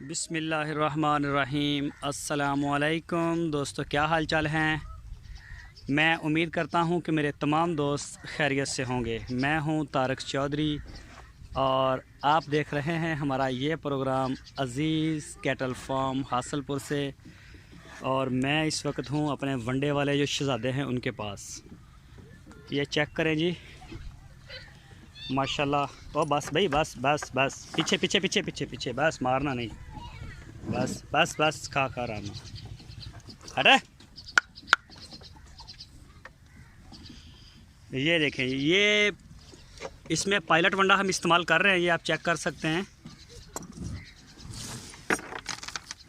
बिस्मिल्लाहिर्रहमानिर्रहीम। अस्सलामुअलैकुम दोस्तों, क्या हाल चाल हैं। मैं उम्मीद करता हूं कि मेरे तमाम दोस्त खैरियत से होंगे। मैं हूं तारक चौधरी और आप देख रहे हैं हमारा ये प्रोग्राम अज़ीज़ कैटल फार्म हासलपुर से। और मैं इस वक्त हूं अपने वनडे वाले जो शहज़ादे हैं उनके पास। ये चेक करें जी, माशाल्लाह। ओ बस भाई, बस बस बस, पीछे पीछे पीछे पीछे पीछे, बस मारना नहीं, बस बस बस, खा रहा मैं। अरे ये देखें, ये इसमें पायलट वंडा हम इस्तेमाल कर रहे हैं, ये आप चेक कर सकते हैं।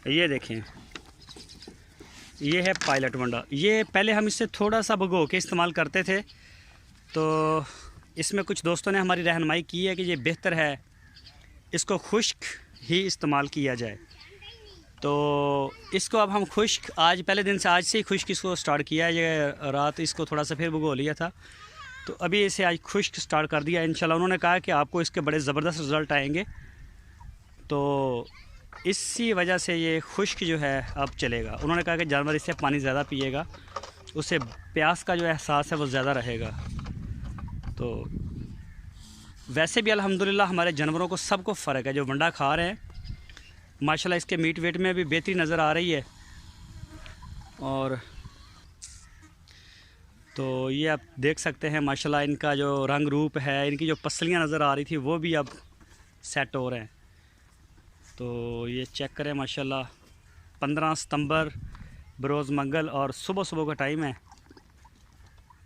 ये देखें, ये है पायलट वंडा। ये पहले हम इससे थोड़ा सा भगो के इस्तेमाल करते थे, तो इसमें कुछ दोस्तों ने हमारी रहनुमाई की है कि ये बेहतर है इसको खुश्क ही इस्तेमाल किया जाए। तो इसको अब हम खुश्क, आज पहले दिन से, आज से ही खुश्क इसको स्टार्ट किया है। ये रात इसको थोड़ा सा फिर भगो लिया था, तो अभी इसे आज खुश्क स्टार्ट कर दिया इंशाल्लाह। उन्होंने कहा कि आपको इसके बड़े ज़बरदस्त रिज़ल्ट आएंगे, तो इसी वजह से ये खुश्क जो है अब चलेगा। उन्होंने कहा कि जानवर इससे पानी ज़्यादा पिएगा, उससे प्यास का जो एहसास है वो ज़्यादा रहेगा। तो वैसे भी अल्हम्दुलिल्लाह हमारे जानवरों को सबको फ़र्क है, जो वंडा खा रहे हैं माशाल्लाह इसके मीट वेट में भी बेहतरी नज़र आ रही है। और तो ये आप देख सकते हैं माशाल्लाह इनका जो रंग रूप है, इनकी जो पसलियाँ नज़र आ रही थी वो भी अब सेट हो रहे हैं। तो ये चेक करें माशाल्लाह, 15 सितंबर बरोज़ मंगल और सुबह सुबह का टाइम है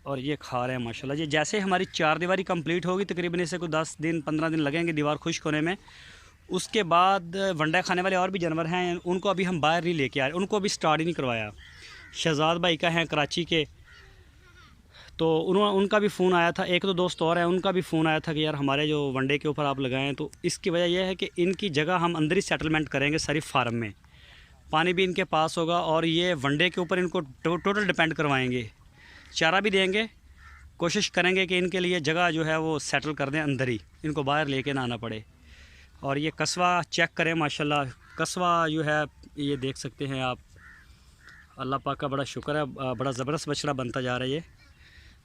और ये खा रहे हैं माशाल्लाह। ये जैसे हमारी चार दीवारी कंप्लीट होगी, तकरीबन इसे कुछ 10 दिन 15 दिन लगेंगे दीवार खुश्क होने में। उसके बाद वंडा खाने वाले और भी जानवर हैं, उनको अभी हम बाहर नहीं लेके आ रहे, उनको अभी स्टार्ट ही नहीं करवाया। शहजाद भाई का हैं कराची के, तो उनका भी फ़ोन आया था। एक दो दोस्त और हैं, उनका भी फ़ोन आया था कि यार हमारे जो वनडे के ऊपर आप लगाएं। तो इसकी वजह यह है कि इनकी जगह हम अंदर ही सेटलमेंट करेंगे सारी फार्म में, पानी भी इनके पास होगा और ये वनडे के ऊपर इनको टोटल डिपेंड करवाएंगे। चारा भी देंगे, कोशिश करेंगे कि इनके लिए जगह जो है वो सेटल कर दें अंदर ही, इनको बाहर लेके ना आना पड़े। और ये कस्बा चेक करें माशाल्लाह, कस्बा जो है ये देख सकते हैं आप। अल्लाह पाक का बड़ा शुक्र है, बड़ा ज़बरदस्त बछड़ा बनता जा रहा है ये।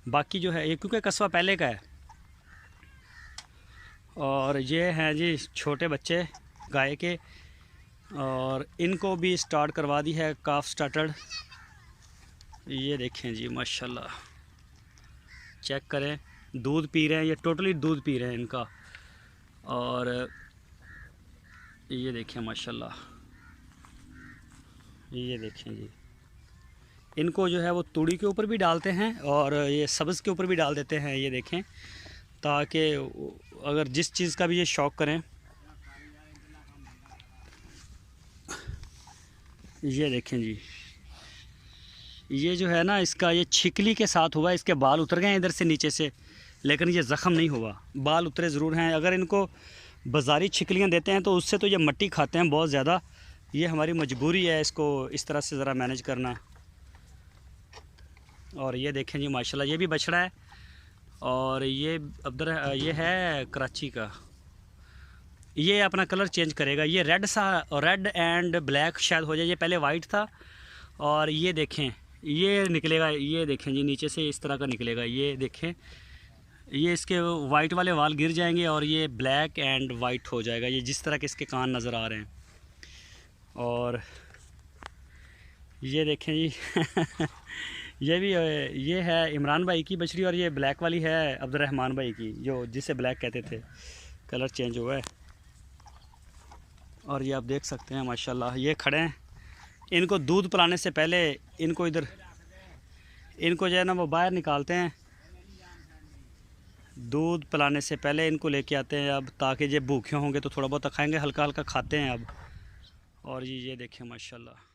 बाकी जो है ये, क्योंकि कस्बा पहले का है। और ये हैं जी छोटे बच्चे गाय के, और इनको भी स्टार्ट करवा दी है काफ स्टार्टर्ड। ये देखें जी माशाल्लाह, चेक करें, दूध पी रहे हैं, ये टोटली दूध पी रहे हैं इनका। और ये देखें माशाल्लाह, ये देखें जी, इनको जो है वो तूड़ी के ऊपर भी डालते हैं और ये सब्ज़ के ऊपर भी डाल देते हैं। ये देखें, ताकि अगर जिस चीज़ का भी ये शौक़ करें। ये देखें जी, ये जो है ना, इसका ये छिकली के साथ हुआ, इसके बाल उतर गए हैं इधर से नीचे से, लेकिन ये ज़ख़म नहीं हुआ, बाल उतरे ज़रूर हैं। अगर इनको बाज़ारी छिकलियाँ देते हैं तो उससे तो ये मट्टी खाते हैं बहुत ज़्यादा। ये हमारी मजबूरी है इसको इस तरह से ज़रा मैनेज करना। और ये देखें जी माशाल्लाह, ये भी बछड़ा है और ये ये है कराची का। ये अपना कलर चेंज करेगा, ये रेड एंड ब्लैक शायद हो जाए। ये पहले वाइट था और ये देखें ये निकलेगा, ये देखें जी नीचे से इस तरह का निकलेगा। ये देखें, ये इसके वाइट वाले वाल गिर जाएंगे और ये ब्लैक एंड वाइट हो जाएगा, ये जिस तरह के इसके कान नज़र आ रहे हैं। और ये देखें जी ये भी ये है इमरान भाई की बछड़ी, और ये ब्लैक वाली है अब्दुर्रहमान भाई की, जो जिसे ब्लैक कहते थे, कलर चेंज हुआ है। और ये आप देख सकते हैं माशाल्लाह, ये खड़े हैं। इनको दूध पिलाने से पहले इनको इनको जो है ना वो बाहर निकालते हैं, दूध पिलाने से पहले इनको लेके आते हैं अब, ताकि ये भूखे होंगे तो थोड़ा बहुत खाएंगे, हल्का हल्का खाते हैं अब। और ये देखें माशाल्लाह।